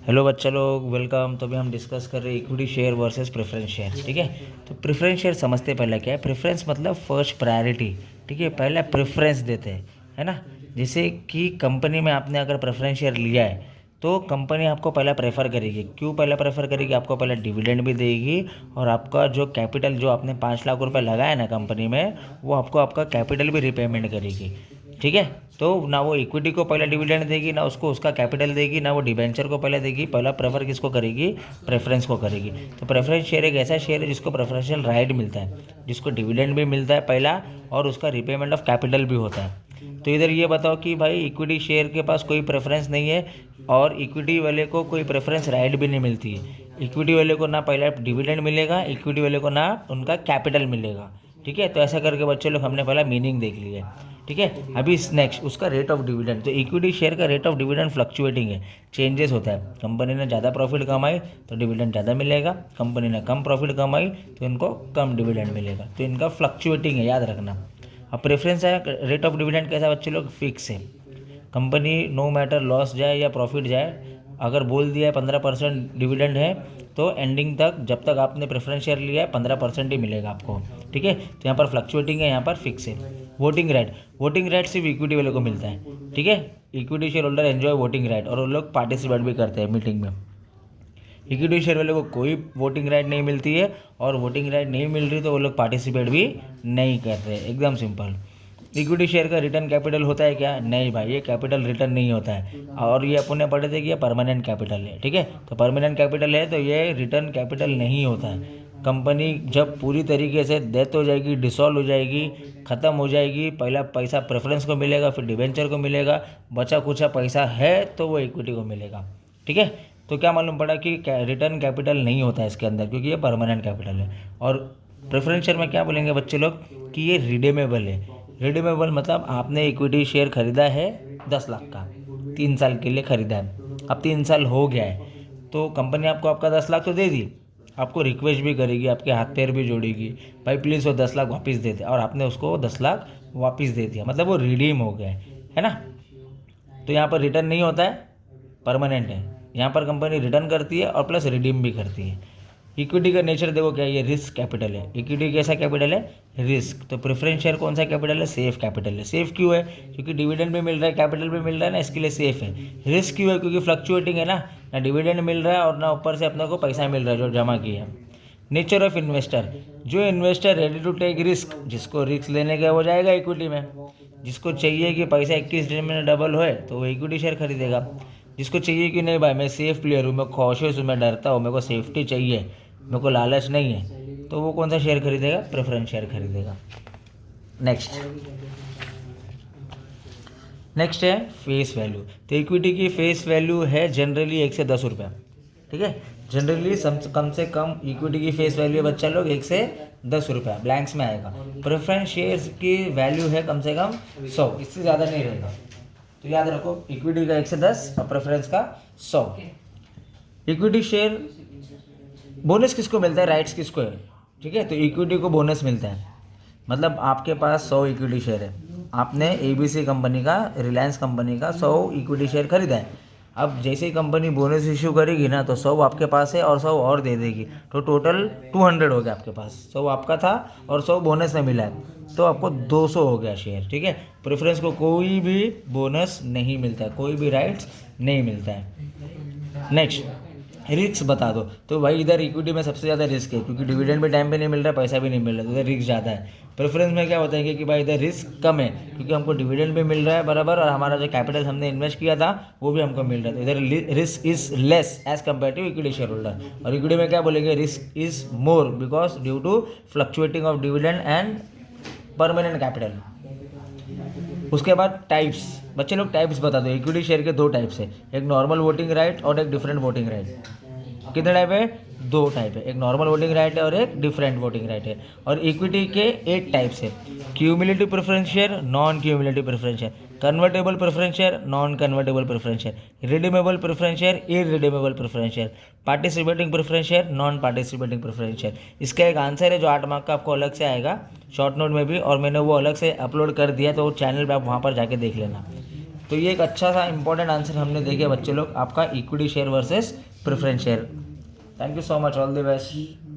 Hello बच्चा लोग, welcome. तो अभी हम डिस्कस कर रहे हैं equity share versus preference share. ठीक है, तो प्रेफरेंस शेयर समझते पहले क्या है। प्रेफरेंस मतलब फर्स्ट प्रायोरिटी। ठीक है, पहला प्रेफरेंस देते हैं, है ना। जैसे कि कंपनी में आपने अगर प्रेफरेंस शेयर लिया है तो कंपनी आपको पहला प्रेफर करेगी। क्यों पहला प्रेफर करेगी? आपको पहले डिविडेंड भी देगी और आपका जो कैपिटल जो आपने 5 लाख रुपए लगाया ना कंपनी में, वो आपको आपका कैपिटल भी रिपेमेंट करेगी। ठीक है, तो ना वो इक्विटी को पहले डिविडेंड देगी, ना उसको उसका कैपिटल देगी, ना वो डिबेंचर को पहले देगी। पहला प्रेफर किसको करेगी? प्रेफरेंस को करेगी। तो प्रेफरेंस शेयर एक ऐसा शेयर है जिसको प्रेफरेंशियल राइट मिलता है, जिसको डिविडेंड भी मिलता है पहला, और उसका रिपेमेंट ऑफ कैपिटल भी होता है। तो इधर ये बताओ कि भाई इक्विटी शेयर के पास कोई प्रेफरेंस नहीं है और इक्विटी वाले को कोई प्रेफरेंस राइट भी नहीं मिलती है। इक्विटी वाले को ना पहला डिविडेंड मिलेगा, इक्विटी वाले को ना उनका कैपिटल मिलेगा। ठीक है, तो ऐसा करके बच्चे लोग हमने पहला मीनिंग देख लिया है। ठीक है, अभी नेक्स्ट उसका रेट ऑफ डिविडेंड। तो इक्विटी शेयर का रेट ऑफ डिविडेंड फ्लक्चुएटिंग है, चेंजेस होता है। कंपनी ने ज़्यादा प्रॉफिट कमाई तो डिविडेंड ज़्यादा मिलेगा, कंपनी ने कम प्रॉफिट कमाई तो इनको कम डिविडेंड मिलेगा। तो इनका फ्लक्चुएटिंग है, याद रखना। अब प्रेफरेंस है, रेट ऑफ डिविडेंड कैसा बच्चे लोग? फिक्स है। कंपनी नो मैटर लॉस जाए या प्रॉफिट जाए, अगर बोल दिया है 15% डिविडेंड है तो एंडिंग तक जब तक आपने प्रेफरेंस शेयर लिया है 15% ही मिलेगा आपको। ठीक है, तो यहाँ पर फ्लक्चुएटिंग है, यहाँ पर फिक्स है। वोटिंग राइट सिर्फ इक्विटी वाले को मिलता है। ठीक है, equity share holder enjoy voting right और वो लोग पार्टिसिपेट भी करते हैं मीटिंग में। इक्विटी शेयर वाले को कोई वोटिंग राइट नहीं मिलती है, और वोटिंग राइट नहीं मिल रही तो वो लोग पार्टिसिपेट भी नहीं कर रहे। एकदम सिंपल। इक्विटी शेयर का रिटर्न कैपिटल होता है क्या? नहीं भाई, ये कैपिटल रिटर्न नहीं होता है। और ये अपन ने पढ़े थे कि ये परमानेंट कैपिटल है। ठीक है, तो परमानेंट कैपिटल है तो ये रिटर्न कैपिटल नहीं होता है। कंपनी जब पूरी तरीके से डेथ हो जाएगी, डिसॉल्व हो जाएगी, ख़त्म हो जाएगी, पहला पैसा प्रेफरेंस को मिलेगा, फिर डिवेंचर को मिलेगा, बचा कुचा पैसा है तो वो इक्विटी को मिलेगा। ठीक है, तो क्या मालूम पड़ा कि रिटर्न कैपिटल नहीं होता है इसके अंदर, क्योंकि ये परमानेंट कैपिटल है। और प्रेफरेंस शेयर में क्या बोलेंगे बच्चे लोग कि ये रिडीमेबल है। रिडीमेबल मतलब आपने इक्विटी शेयर खरीदा है 10 लाख का, 3 साल के लिए खरीदा है, अब 3 साल हो गया है तो कंपनी आपको आपका 10 लाख तो दे दी, आपको रिक्वेस्ट भी करेगी, आपके हाथ पैर भी जोड़ेगी, भाई प्लीज़ वो 10 लाख वापस दे दे, और आपने उसको 10 लाख वापस दे दिया, मतलब वो रिडीम हो गया है ना। तो यहाँ पर रिटर्न नहीं होता है, परमानेंट है। यहाँ पर कंपनी रिटर्न करती है और प्लस रिडीम भी करती है। इक्विटी का नेचर देखो क्या है, ये रिस्क कैपिटल है। इक्विटी कैसा कैपिटल है? रिस्क। तो प्रेफरेंस शेयर कौन सा कैपिटल है? सेफ कैपिटल है। सेफ क्यों है? क्योंकि डिविडेंड भी मिल रहा है, कैपिटल भी मिल रहा है ना, इसके लिए सेफ है। रिस्क क्यों है? क्योंकि फ्लक्चुएटिंग है ना डिविडेंड मिल रहा है और ना ऊपर से अपने को पैसा मिल रहा है जो जमा किया है। नेचर ऑफ इन्वेस्टर, जो investor ready to take risk, जिसको रिस्क लेने का वो जाएगा इक्विटी में। जिसको चाहिए कि पैसा 21 दिन में डबल होए तो वो इक्विटी शेयर खरीदेगा। जिसको चाहिए कि नहीं भाई मैं सेफ प्लेयर हूँ, मैं कॉशियस हूँ, मैं डरता हूँ, मेरे को सेफ्टी चाहिए, मेरे को लालच नहीं है, तो वो कौन सा शेयर खरीदेगा? प्रेफरेंस शेयर खरीदेगा। नेक्स्ट है फेस वैल्यू। तो इक्विटी की फेस वैल्यू है जनरली 1 से 10 रुपये। ठीक है, जनरली कम से कम इक्विटी की फेस वैल्यू है बच्चा लोग 1 से 10 रुपया, ब्लैंक्स में आएगा। प्रेफरेंस शेयर्स की वैल्यू है कम से कम 100, इससे ज़्यादा नहीं रहेगा। तो याद रखो, इक्विटी का 1 से 10 और प्रेफरेंस का 100। इक्विटी शेयर बोनस किसको मिलता है? राइट्स किसको है? ठीक है, तो इक्विटी को बोनस मिलता है। मतलब आपके पास 100 इक्विटी शेयर है, आपने ABC कंपनी का, रिलायंस कंपनी का 100 इक्विटी शेयर खरीदा है। अब जैसे ही कंपनी बोनस इश्यू करेगी ना तो 100 आपके पास है और 100 और दे देगी, तो टोटल 200 हो गया आपके पास। 100 आपका था और 100 बोनस में मिला है, तो आपको 200 हो गया शेयर। ठीक है, प्रेफरेंस को कोई भी बोनस नहीं मिलता है, कोई भी राइट्स नहीं मिलता है। नेक्स्ट, रिस्क बता दो। तो भाई इधर इक्विटी में सबसे ज़्यादा रिस्क है, क्योंकि डिविडेंड भी टाइम पे नहीं मिल रहा, पैसा भी नहीं मिल रहा, तो इधर रिस्क ज़्यादा है। प्रेफरेंस में क्या होता है कि भाई इधर रिस्क कम है, क्योंकि हमको डिविडेंड भी मिल रहा है बराबर, और हमारा जो कैपिटल हमने इन्वेस्ट किया था वो भी हमको मिल रहा है, तो इधर risk is less as compare to equity share holder. और इक्विटी में क्या बोलेंगे? Risk is more because due to fluctuating of dividend and permanent capital. उसके बाद टाइप्स, बच्चे लोग टाइप्स बता दो। इक्विटी शेयर के 2 टाइप्स है, एक नॉर्मल वोटिंग राइट और एक डिफरेंट वोटिंग राइट। कितने टाइप है? 2 टाइप है, एक नॉर्मल वोटिंग राइट है और एक डिफरेंट वोटिंग राइट है। और इक्विटी के 8 टाइप्स है, cumulative preference share, non cumulative preference share, convertible preference share, non convertible preference share, redeemable preference share, irredeemable preference share, participating preference share, non participating preference share. इसका एक answer है जो 8 mark का आपको अलग से आएगा शॉर्ट नोट में भी, और मैंने वो अलग से अपलोड कर दिया, तो चैनल पे आप वहाँ पर जाके देख लेना। तो ये एक अच्छा सा इंपॉर्टेंट आंसर हमने देखे बच्चे लोग, आपका equity share versus preference share. Thank you so much, all the best.